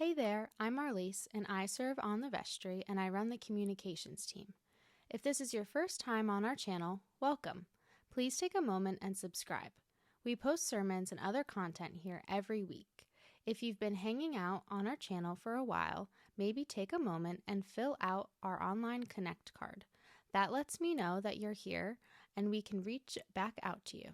Hey there, I'm Marlise, and I serve on the vestry and I run the communications team. If this is your first time on our channel, welcome. Please take a moment and subscribe. We post sermons and other content here every week. If you've been hanging out on our channel for a while, maybe take a moment and fill out our online Connect card. That lets me know that you're here and we can reach back out to you.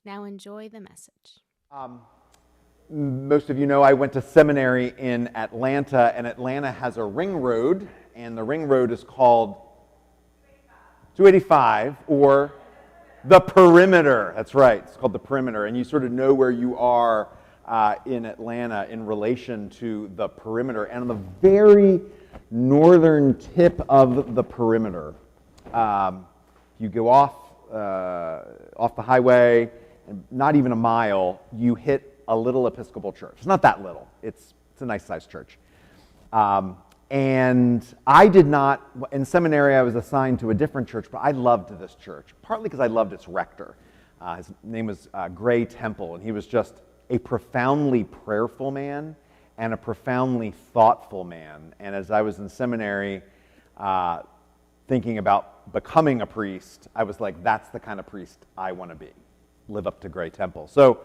Now enjoy the message. Most of you know I went to seminary in Atlanta, and Atlanta has a ring road, and the ring road is called 285, or the perimeter. That's right, it's called the perimeter, and you sort of know where you are in Atlanta in relation to the perimeter. And on the very northern tip of the perimeter, you go off the highway, and not even a mile, you hit a little Episcopal church. It's not that little. It's a nice-sized church. And I did not, in seminary I was assigned to a different church, but I loved this church, partly because I loved its rector. His name was Gray Temple, and he was just a profoundly prayerful man and a profoundly thoughtful man. And as I was in seminary thinking about becoming a priest, I was like, that's the kind of priest I want to be, live up to Gray Temple. So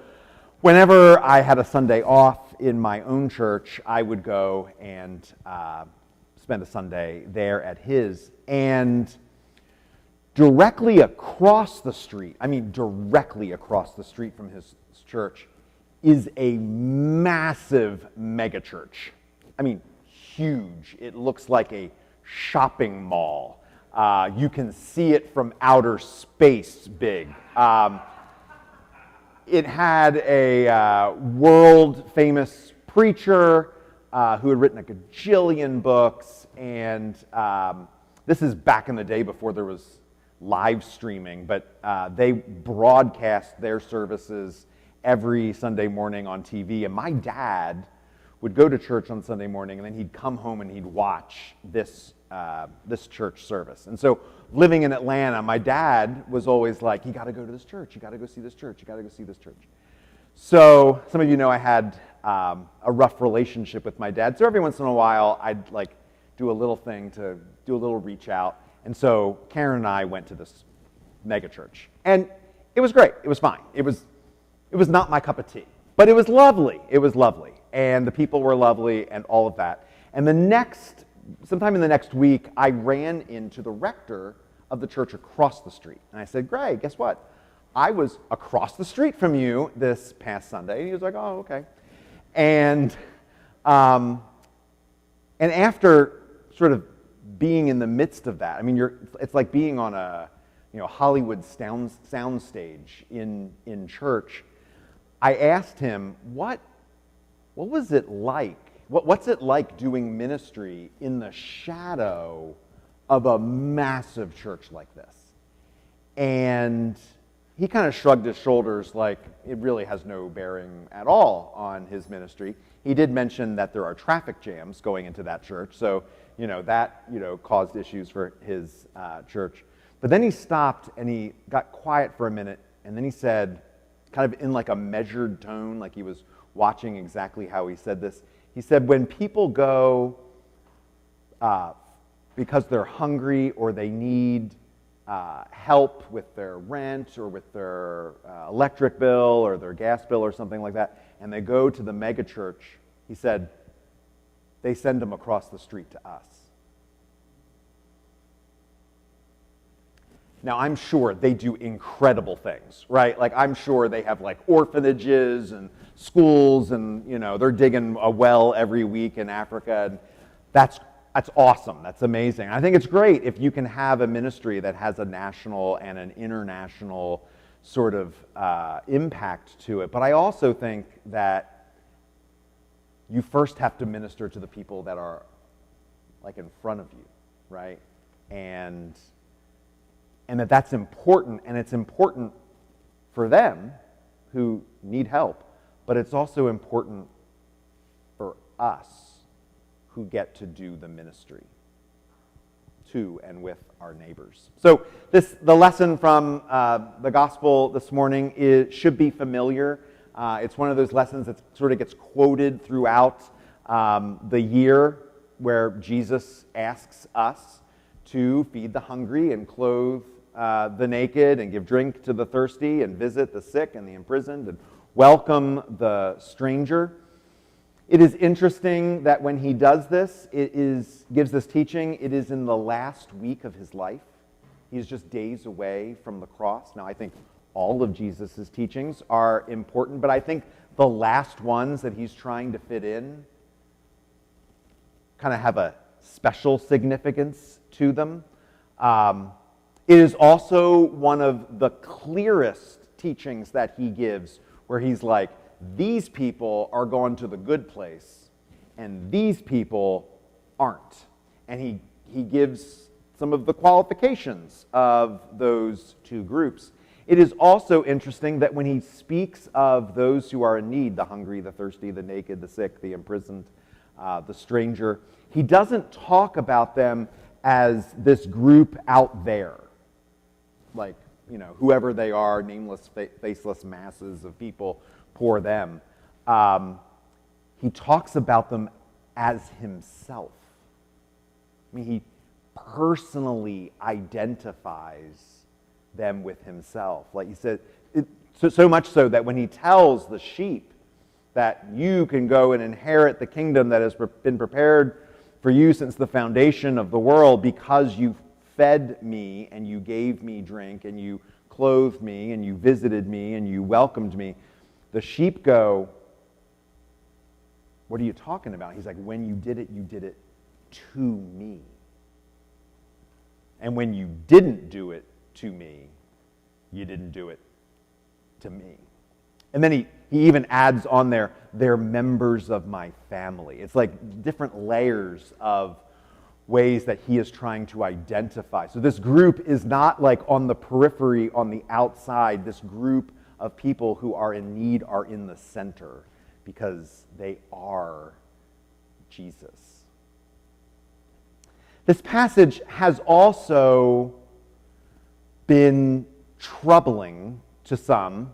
whenever I had a Sunday off in my own church, I would go and spend a Sunday there at his. And directly across the street from his church, is a massive megachurch. I mean, huge. It looks like a shopping mall. You can see it from outer space big. It had a world-famous preacher who had written a gajillion books, and this is back in the day before there was live streaming, but they broadcast their services every Sunday morning on TV, and my dad would go to church on Sunday morning, and then he'd come home and he'd watch this church service. And so living in Atlanta, my dad was always like, you got to go to this church, you got to go see this church, you got to go see this church. So some of you know I had a rough relationship with my dad, so every once in a while I'd like do a little thing to do a little reach out. And so Karen and I went to this mega church, and it was great. It was fine. It was not my cup of tea, but it was lovely. It was lovely, and the people were lovely, and all of that. And sometime in the next week, I ran into the rector of the church across the street. And I said, Gray, guess what? I was across the street from you this past Sunday. And he was like, oh, okay. And after sort of being in the midst of that, I mean, it's like being on a Hollywood sound stage in church. I asked him, what was it like? What's it like doing ministry in the shadow of a massive church like this? And he kind of shrugged his shoulders like it really has no bearing at all on his ministry. He did mention that there are traffic jams going into that church, so that caused issues for his church. But then he stopped and he got quiet for a minute, and then he said, kind of in like a measured tone, like he was watching exactly how he said this, he said, when people go because they're hungry or they need help with their rent or with their electric bill or their gas bill or something like that, and they go to the mega church, he said, they send them across the street to us. Now, I'm sure they do incredible things, right? Like, I'm sure they have like orphanages and schools, and they're digging a well every week in Africa. And that's awesome. That's amazing. I think it's great if you can have a ministry that has a national and an international sort of impact to it. But I also think that you first have to minister to the people that are like in front of you, right? And that's important, and it's important for them who need help, but it's also important for us who get to do the ministry to and with our neighbors. So the lesson from the gospel this morning should be familiar. It's one of those lessons that sort of gets quoted throughout the year where Jesus asks us to feed the hungry and clothe the naked and give drink to the thirsty and visit the sick and the imprisoned and welcome the stranger. It is interesting that when he does this, gives this teaching, it is in the last week of his life. He's just days away from the cross. Now, I think all of Jesus' teachings are important, but I think the last ones that he's trying to fit in kind of have a special significance to them. It is also one of the clearest teachings that he gives where he's like, these people are going to the good place, and these people aren't. And he gives some of the qualifications of those two groups. It is also interesting that when he speaks of those who are in need, the hungry, the thirsty, the naked, the sick, the imprisoned, the stranger, he doesn't talk about them as this group out there, like, whoever they are, nameless, faceless masses of people, poor them. He talks about them as himself. I mean, he personally identifies them with himself. Like he said, so much so that when he tells the sheep that you can go and inherit the kingdom that has been prepared for you since the foundation of the world because you fed me and you gave me drink and you clothed me and you visited me and you welcomed me, the sheep go, what are you talking about? He's like, when you did it to me. And when you didn't do it to me, you didn't do it to me. And then he even adds on there, they're members of my family. It's like different layers of ways that he is trying to identify. So this group is not like on the periphery, on the outside. This group of people who are in need are in the center because they are Jesus. This passage has also been troubling to some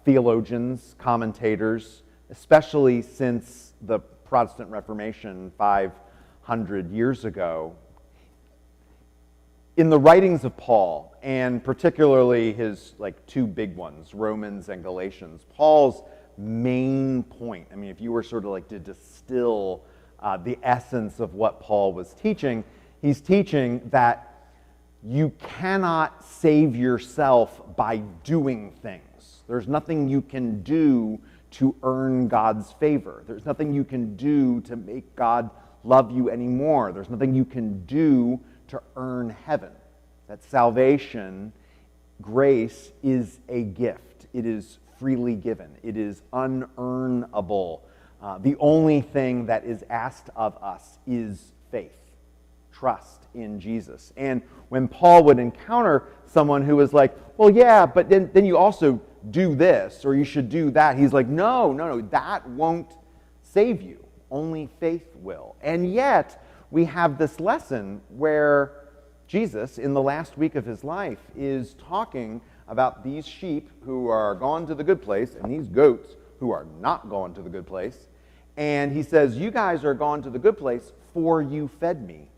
theologians, commentators, especially since the Protestant Reformation 500 years ago. In the writings of Paul, and particularly his two big ones, Romans and Galatians, Paul's main point, I mean, if you were sort of to distill the essence of what Paul was teaching, he's teaching that you cannot save yourself by doing things. There's nothing you can do to earn God's favor. There's nothing you can do to make God love you anymore. There's nothing you can do to earn heaven. That salvation, grace, is a gift. It is freely given. It is unearnable. The only thing that is asked of us is faith, trust in Jesus. And when Paul would encounter someone who was like, well, yeah, but then you also do this, or you should do that, he's like, no, that won't save you. Only faith will. And yet, we have this lesson where Jesus, in the last week of his life, is talking about these sheep who are gone to the good place and these goats who are not going to the good place. And he says, you guys are gone to the good place for you fed me.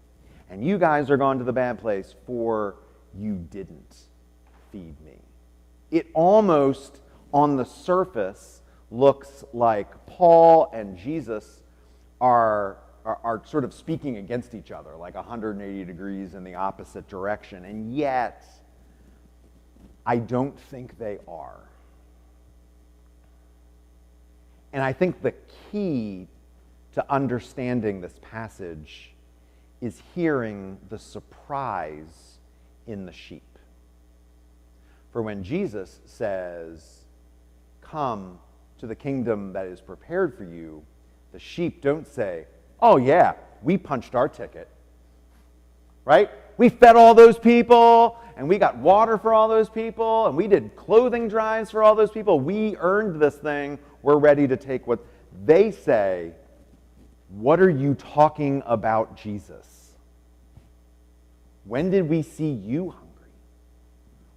And you guys are gone to the bad place for you didn't feed me. It almost, on the surface, looks like Paul and Jesus are sort of speaking against each other, like 180 degrees in the opposite direction. And yet, I don't think they are. And I think the key to understanding this passage is hearing the surprise in the sheep. For when Jesus says, come to the kingdom that is prepared for you, the sheep don't say, oh yeah, we punched our ticket, right? We fed all those people, and we got water for all those people, and we did clothing drives for all those people. We earned this thing. We're ready to take what they say. What are you talking about, Jesus? When did we see you hungry?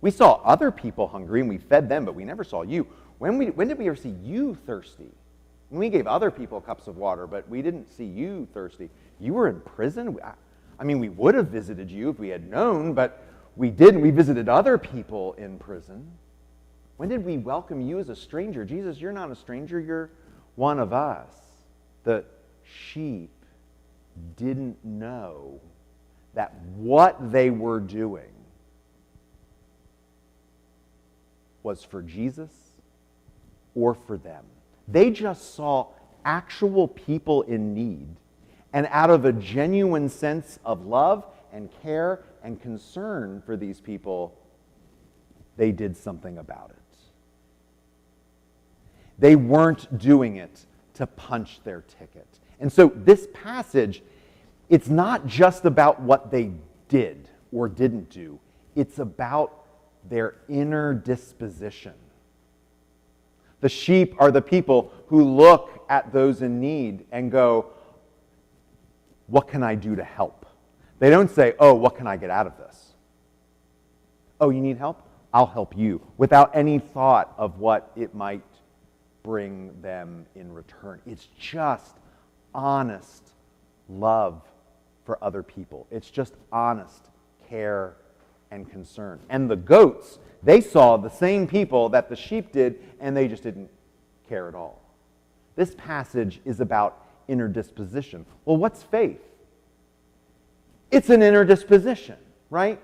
We saw other people hungry, and we fed them, but we never saw you. When did we ever see you thirsty? We gave other people cups of water, but we didn't see you thirsty. You were in prison? I mean, we would have visited you if we had known, but we didn't. We visited other people in prison. When did we welcome you as a stranger? Jesus, you're not a stranger. You're one of us. The sheep didn't know that what they were doing was for Jesus or for them. They just saw actual people in need, and out of a genuine sense of love and care and concern for these people, they did something about it. They weren't doing it to punch their ticket. And so this passage, it's not just about what they did or didn't do. It's about their inner disposition. The sheep are the people who look at those in need and go, what can I do to help? They don't say, oh, what can I get out of this? Oh, you need help? I'll help you, without any thought of what it might bring them in return. It's just honest love for other people. It's just honest care and concern. And the goats, they saw the same people that the sheep did, and they just didn't care at all. This passage is about inner disposition. Well, what's faith? It's an inner disposition, right?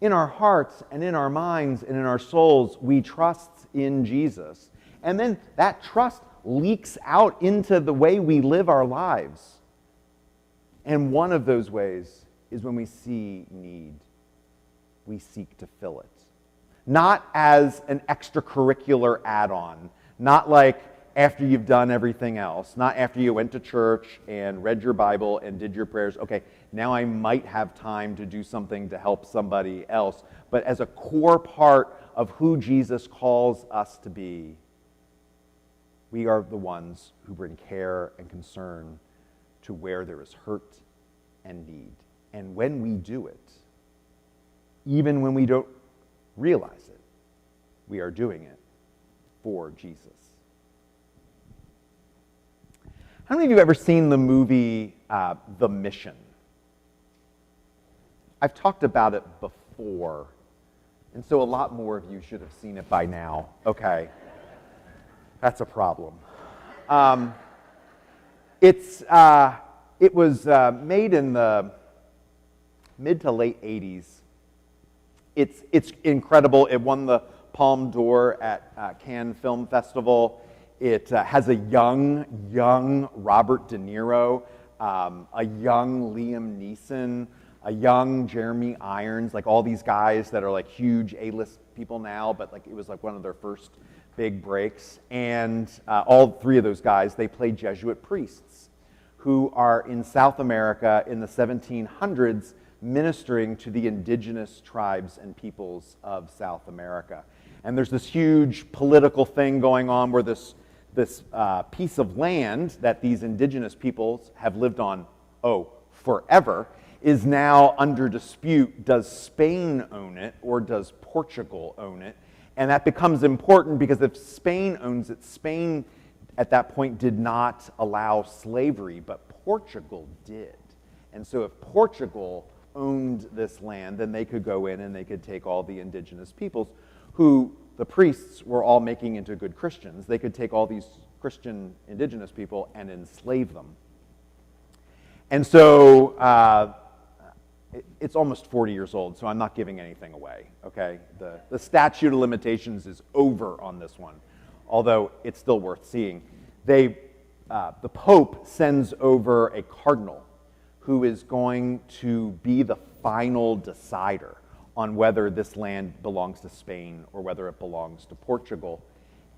In our hearts and in our minds and in our souls, we trust in Jesus. And then that trust leaks out into the way we live our lives. And one of those ways is when we see need, we seek to fill it. Not as an extracurricular add-on, not like after you've done everything else, not after you went to church and read your Bible and did your prayers. Okay, now I might have time to do something to help somebody else. But as a core part of who Jesus calls us to be, we are the ones who bring care and concern to where there is hurt and need. And when we do it, even when we don't realize it, we are doing it for Jesus. How many of you have ever seen the movie The Mission? I've talked about it before, and so a lot more of you should have seen it by now. Okay, that's a problem. It was made in the mid to late 80s. It's incredible. It won the Palme d'Or at Cannes Film Festival. It has a young Robert De Niro, a young Liam Neeson, a young Jeremy Irons, like all these guys that are like huge A-list people now, but like it was like one of their first big breaks. And all three of those guys, they play Jesuit priests who are in South America in the 1700s ministering to the indigenous tribes and peoples of South America. And there's this huge political thing going on where this piece of land that these indigenous peoples have lived on, forever, is now under dispute. Does Spain own it or does Portugal own it? And that becomes important because if Spain owns it, Spain at that point did not allow slavery, but Portugal did. And so if Portugal owned this land, then they could go in and they could take all the indigenous peoples who the priests were all making into good Christians. They could take all these Christian indigenous people and enslave them. And so it's almost 40 years old, so I'm not giving anything away, okay? The statute of limitations is over on this one, although it's still worth seeing. The Pope sends over a cardinal who is going to be the final decider on whether this land belongs to Spain or whether it belongs to Portugal.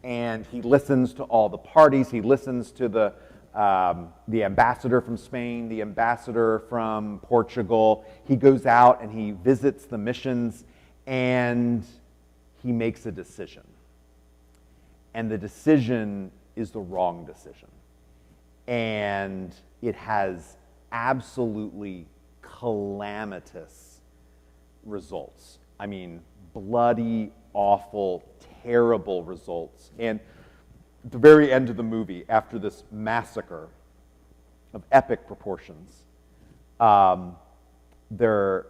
And he listens to all the parties. He listens to the ambassador from Spain, the ambassador from Portugal. He goes out and he visits the missions and he makes a decision. And the decision is the wrong decision. And it has absolutely calamitous results. I mean, bloody, awful, terrible results. And at the very end of the movie, after this massacre of epic proportions, they're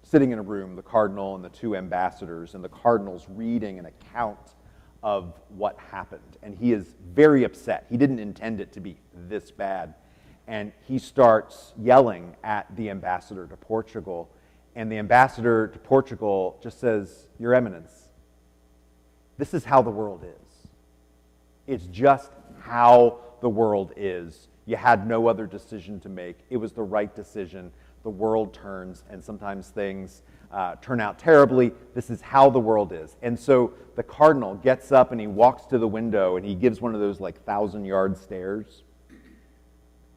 sitting in a room, the cardinal and the two ambassadors, and the cardinal's reading an account of what happened. And he is very upset. He didn't intend it to be this bad. And he starts yelling at the ambassador to Portugal. And the ambassador to Portugal just says, "Your Eminence, this is how the world is. It's just how the world is. You had no other decision to make. It was the right decision. The world turns, and sometimes things turn out terribly. This is how the world is." And so the cardinal gets up and he walks to the window and he gives one of those like 1,000-yard stares.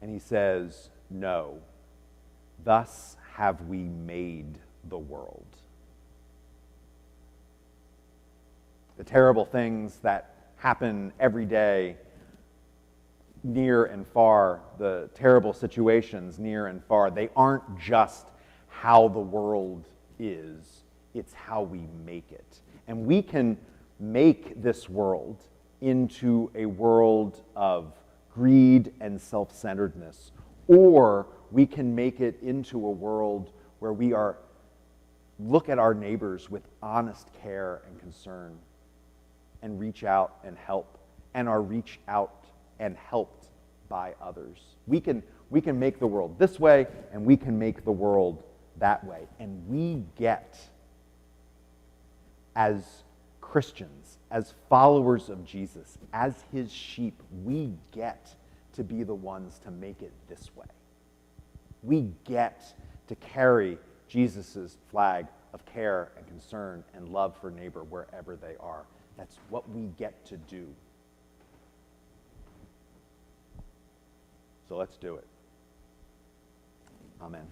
And he says, "No, thus have we made the world." The terrible things that happen every day, near and far, the terrible situations near and far, they aren't just how the world is, it's how we make it. And we can make this world into a world of greed and self-centeredness, or we can make it into a world where we look at our neighbors with honest care and concern and reach out and help, and are reached out and helped by others. We can make the world this way, and we can make the world that way. And we get, as Christians, as followers of Jesus, as his sheep, we get to be the ones to make it this way. We get to carry Jesus' flag of care and concern and love for neighbor wherever they are. That's what we get to do. So let's do it. Amen.